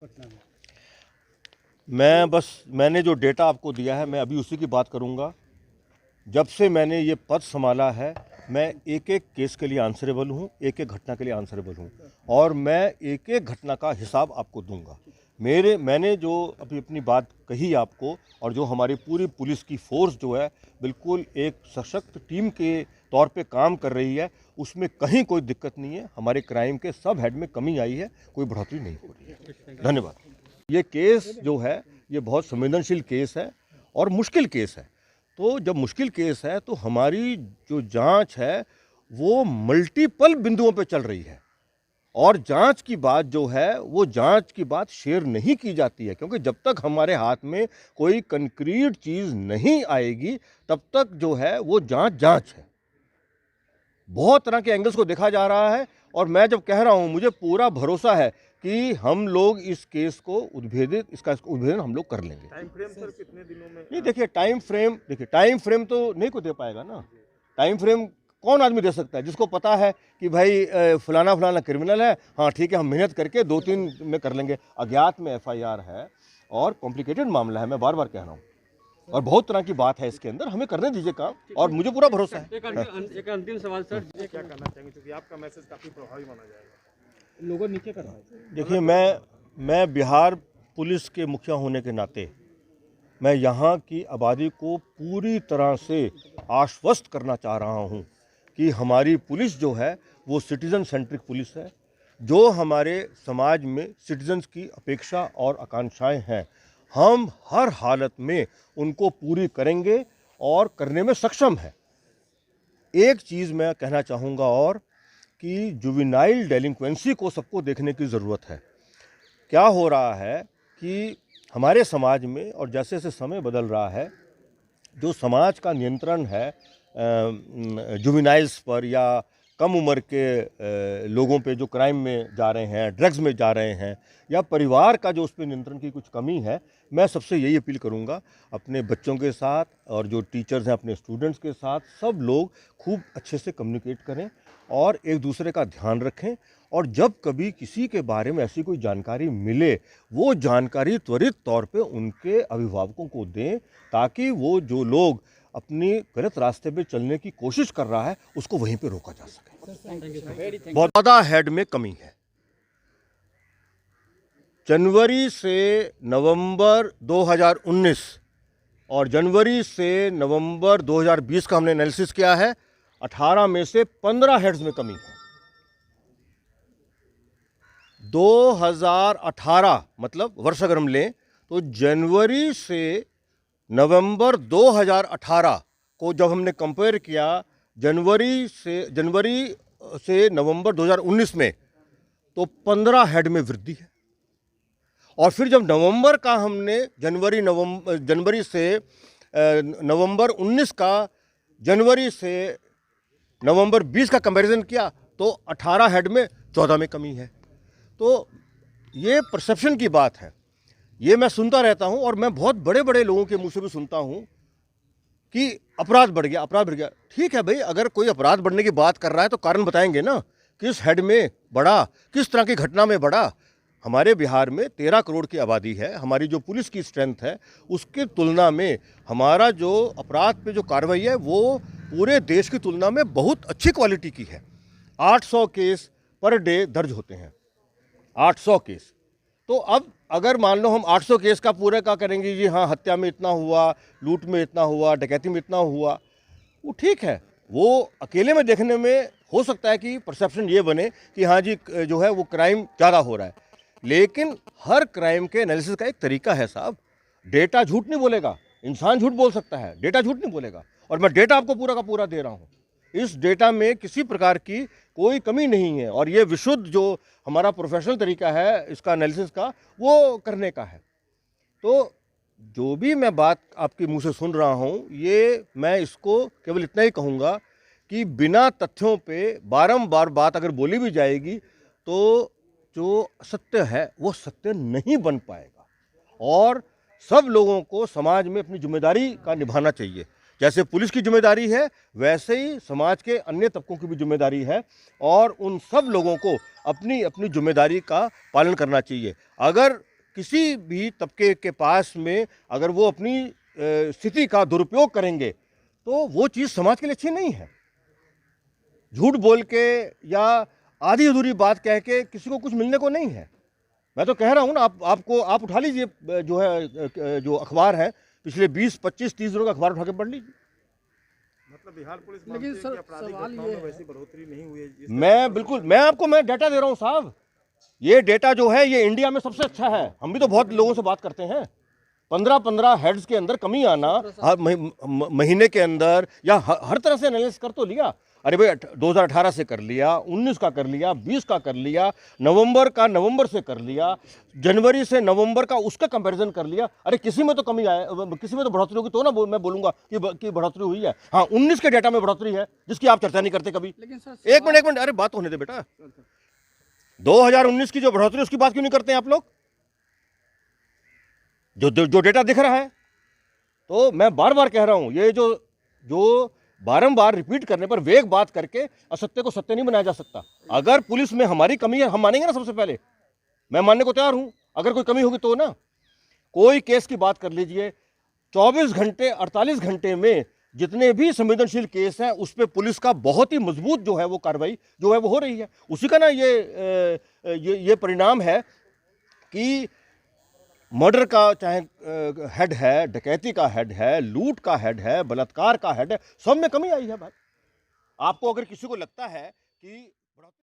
पटना में। मैंने जो डेटा आपको दिया है मैं अभी उसी की बात करूंगा। जब से मैंने ये पद संभाला है मैं एक एक केस के लिए आंसरेबल हूँ, एक एक घटना के लिए आंसरेबल हूँ और मैं एक एक घटना का हिसाब आपको दूंगा। मैंने जो अभी अपनी बात कही आपको और जो हमारी पूरी पुलिस की फोर्स जो है बिल्कुल एक सशक्त टीम के तौर पे काम कर रही है, उसमें कहीं कोई दिक्कत नहीं है। हमारे क्राइम के सब हेड में कमी आई है, कोई बढ़ोतरी नहीं हो रही है। धन्यवाद। ये केस जो है ये बहुत संवेदनशील केस है और मुश्किल केस है। तो जब मुश्किल केस है तो हमारी जो जांच है वो मल्टीपल बिंदुओं पे चल रही है और जांच की बात जो है वो जांच की बात शेयर नहीं की जाती है, क्योंकि जब तक हमारे हाथ में कोई कंक्रीट चीज़ नहीं आएगी तब तक जो है वो जांच है। बहुत तरह के एंगल्स को देखा जा रहा है और मैं जब कह रहा हूं मुझे पूरा भरोसा है कि हम लोग इस केस को इसका उद्भेदन हम लोग कर लेंगे। टाइम फ्रेम सर कितने दिनों में? नहीं, देखिए टाइम फ्रेम तो नहीं को दे पाएगा ना। टाइम फ्रेम कौन आदमी दे सकता है जिसको पता है कि भाई फलाना फलाना क्रिमिनल है, हाँ ठीक है हम मेहनत करके 2-3 में कर लेंगे। अज्ञात में एफआईआर है और कॉम्प्लिकेटेड मामला है, मैं बार बार कह रहा हूँ, और बहुत तरह की बात है इसके अंदर। हमें करने दीजिए काम और मुझे पूरा भरोसा है। एक अंतिम सवाल सर, क्या करना चाहेंगे, क्योंकि आपका मैसेज काफी प्रभावी माना जाएगा। लोगों नीचे कर रहा है। देखिए, मैं बिहार पुलिस के मुखिया होने के नाते मैं यहाँ की आबादी को पूरी तरह से आश्वस्त करना चाह रहा हूँ कि हमारी पुलिस जो है वो सिटीज़न सेंट्रिक पुलिस है। जो हमारे समाज में सिटीजन्स की अपेक्षा और आकांक्षाएं हैं हम हर हालत में उनको पूरी करेंगे और करने में सक्षम है। एक चीज़ मैं कहना चाहूँगा और कि जुवेनाइल डेलिंक्वेंसी को सबको देखने की ज़रूरत है। क्या हो रहा है कि हमारे समाज में और जैसे जैसे समय बदल रहा है जो समाज का नियंत्रण है जुवेनाइल्स पर या कम उम्र के लोगों पे जो क्राइम में जा रहे हैं, ड्रग्स में जा रहे हैं, या परिवार का जो उस पर नियंत्रण की कुछ कमी है, मैं सबसे यही अपील करूंगा अपने बच्चों के साथ और जो टीचर्स हैं अपने स्टूडेंट्स के साथ सब लोग खूब अच्छे से कम्युनिकेट करें और एक दूसरे का ध्यान रखें। और जब कभी किसी के बारे में ऐसी कोई जानकारी मिले वो जानकारी त्वरित तौर पे उनके अभिभावकों को दें ताकि वो जो लोग अपनी गलत रास्ते पे चलने की कोशिश कर रहा है उसको वहीं पे रोका जा सके। बहुत ज़्यादा हेड में कमी है। जनवरी से नवंबर 2019 और जनवरी से नवंबर 2020 का हमने एनालिसिस किया है। 18 में से 15 हेड्स में कमी है। 2018 मतलब वर्ष अगर हम लें तो जनवरी से नवंबर 2018 को जब हमने कंपेयर किया जनवरी से नवंबर 2019 में तो 15 हेड में वृद्धि है। और फिर जब नवंबर का हमने जनवरी से नवंबर 19 का जनवरी से नवंबर 20 का कंपैरिजन किया तो 18 हेड में 14 में कमी है। तो ये परसेप्शन की बात है। ये मैं सुनता रहता हूं और मैं बहुत बड़े बड़े लोगों के मुंह से भी सुनता हूं कि अपराध बढ़ गया। ठीक है भाई, अगर कोई अपराध बढ़ने की बात कर रहा है तो कारण बताएंगे ना, किस हेड में बढ़ा, किस तरह की घटना में बढ़ा। हमारे बिहार में 13 करोड़ की आबादी है। हमारी जो पुलिस की स्ट्रेंथ है उसके तुलना में हमारा जो अपराध पे जो कार्रवाई है वो पूरे देश की तुलना में बहुत अच्छी क्वालिटी की है। 800 केस पर डे दर्ज होते हैं, 800 केस। तो अब अगर मान लो हम 800 केस का पूरे का करेंगे जी, हाँ हत्या में इतना हुआ, लूट में इतना हुआ, डकैती में इतना हुआ, वो ठीक है, वो अकेले में देखने में हो सकता है कि परसेप्शन ये बने कि हाँ जी जो है वो क्राइम ज़्यादा हो रहा है। लेकिन हर क्राइम के एनालिसिस का एक तरीका है साहब। डेटा झूठ नहीं बोलेगा, इंसान झूठ बोल सकता है, डेटा झूठ नहीं बोलेगा। और मैं डेटा आपको पूरा का पूरा दे रहा हूँ। इस डेटा में किसी प्रकार की कोई कमी नहीं है और ये विशुद्ध जो हमारा प्रोफेशनल तरीका है इसका एनालिसिस का वो करने का है। तो जो भी मैं बात आपके मुंह से सुन रहा हूँ ये मैं इसको केवल इतना ही कहूँगा कि बिना तथ्यों पे बारंबार बात अगर बोली भी जाएगी तो जो सत्य है वो सत्य नहीं बन पाएगा। और सब लोगों को समाज में अपनी जिम्मेदारी का निभाना चाहिए। जैसे पुलिस की जिम्मेदारी है वैसे ही समाज के अन्य तबकों की भी जिम्मेदारी है और उन सब लोगों को अपनी अपनी जिम्मेदारी का पालन करना चाहिए। अगर किसी भी तबके के पास में अगर वो अपनी स्थिति का दुरुपयोग करेंगे तो वो चीज़ समाज के लिए अच्छी नहीं है। झूठ बोल के या आधी अधूरी बात कह के किसी को कुछ मिलने को नहीं है। मैं तो कह रहा हूँ ना, आप उठा लीजिए जो है जो अखबार है, पिछले 20, 25, 30 दिनों का अखबार उठा के पढ़ लीजिए। मतलब बिहार पुलिस मानती है कि आपराधिक घटनाओं में वैसी बढ़ोतरी नहीं हुई है मैं डेटा दे रहा हूँ साहब। ये डेटा जो है ये इंडिया में सबसे अच्छा है। हम भी तो बहुत लोगों से बात करते हैं। 15-15 हेड्स के अंदर कमी आना हर महीने के अंदर या हर तरह से एनालिसिस कर तो लिया। अरे भाई 2018 से कर लिया, 19 का कर लिया, 20 का कर लिया, नवंबर से कर लिया, जनवरी से नवंबर का उसका कंपैरिजन कर लिया। अरे किसी में तो कमी आए, किसी में तो बढ़ोतरी होगी तो ना मैं बोलूंगा कि बढ़ोतरी हुई है। हाँ 19 के डेटा में बढ़ोतरी है जिसकी आप चर्चा नहीं करते कभी। लेकिन सर एक मिनट अरे बात होने दे बेटा। 2019 की जो बढ़ोतरी उसकी बात क्यों नहीं करते हैं आप लोग? जो डेटा दिख रहा है। तो मैं बार बार कह रहा हूं ये जो बारंबार रिपीट करने पर वेग बात करके असत्य को सत्य नहीं बनाया जा सकता। अगर पुलिस में हमारी कमी है हम मानेंगे ना, सबसे पहले मैं मानने को तैयार हूं। अगर कोई कमी होगी तो ना, कोई केस की बात कर लीजिए, 24 घंटे 48 घंटे में जितने भी संवेदनशील केस हैं उस पर पुलिस का बहुत ही मजबूत जो है वो कार्रवाई जो है वो हो रही है। उसी का ना ये परिणाम है कि मर्डर का चाहे हेड है, डकैती का हेड है, लूट का हेड है, बलात्कार का हेड है, सब में कमी आई है भाई। आपको अगर किसी को लगता है कि